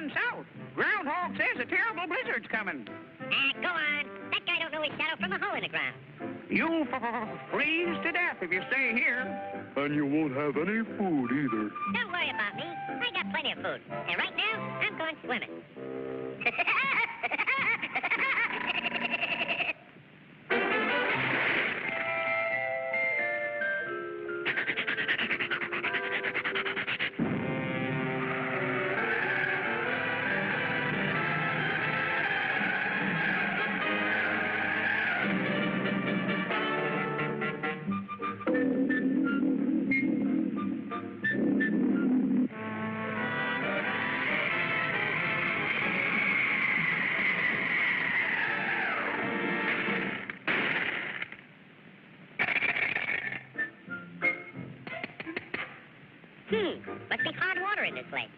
heading south. Groundhog says a terrible blizzard's coming. Go on. That guy don't know his shadow from a hole in the ground. You'll freeze to death if you stay here. And you won't have any food either. Don't worry about me. I got plenty of food. And right now, I'm going swimming. Must be hard water in this lake.